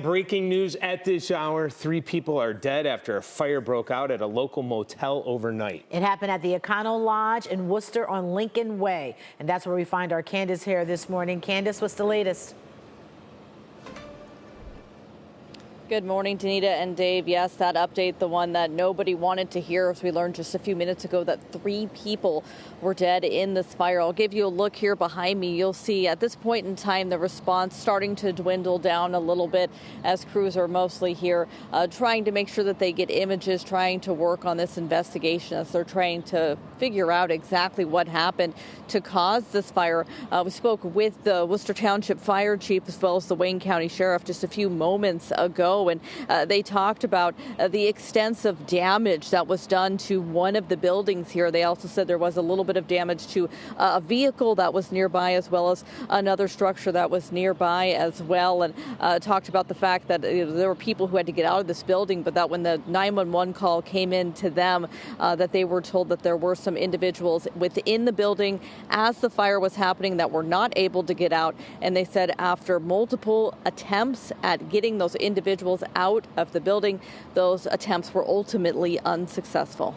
Breaking news at this hour. 3 people are dead after a fire broke out at a local motel overnight. It happened at the Econo Lodge in Wooster on Lincoln Way. And that's where we find our Candace here this morning. Candace, what's the latest? Good morning, Danita and Dave. Yes, that update, the one that nobody wanted to hear, as we learned just a few minutes ago that 3 people were dead in this fire. I'll give you a look here behind me. You'll see at this point in time the response starting to dwindle down a little bit as crews are mostly here trying to make sure that they get images, trying to work on this investigation as they're trying to figure out exactly what happened to cause this fire. We spoke with the Wooster Township Fire Chief as well as the Wayne County Sheriff just a few moments ago. And they talked about the extensive damage that was done to one of the buildings here. They also said there was a little bit of damage to a vehicle that was nearby, as well as another structure that was nearby as well. And talked about the fact that there were people who had to get out of this building, but that when the 911 call came in to them, that they were told that there were some individuals within the building as the fire was happening that were not able to get out. And they said after multiple attempts at getting those individuals out of the building, those attempts were ultimately unsuccessful.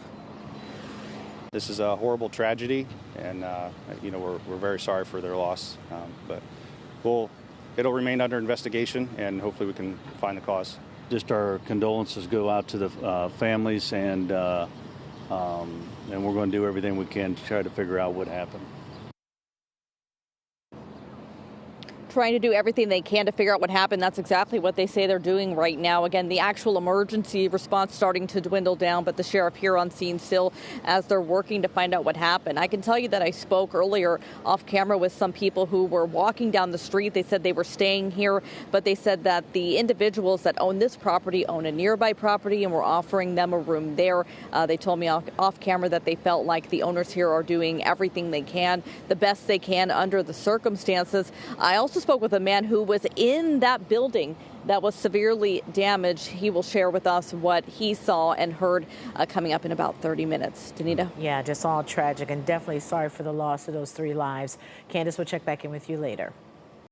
This is a horrible tragedy, and we're very sorry for their loss, but it'll remain under investigation, and hopefully we can find the cause. Just our condolences go out to the families, and we're going to do everything we can to try to figure out what happened. Trying to do everything they can to figure out what happened. That's exactly what they say they're doing right now. Again, the actual emergency response starting to dwindle down, but the sheriff here on scene still as they're working to find out what happened. I can tell you that I spoke earlier off camera with some people who were walking down the street. They said they were staying here, but they said that the individuals that own this property own a nearby property and were offering them a room there. They told me off camera that they felt like the owners here are doing everything they can, the best they can under the circumstances. I also spoke with a man who was in that building that was severely damaged. He will share with us what he saw and heard coming up in about 30 minutes. Danita? Yeah, just all tragic, and definitely sorry for the loss of those 3 lives. Candace, we'll check back in with you later.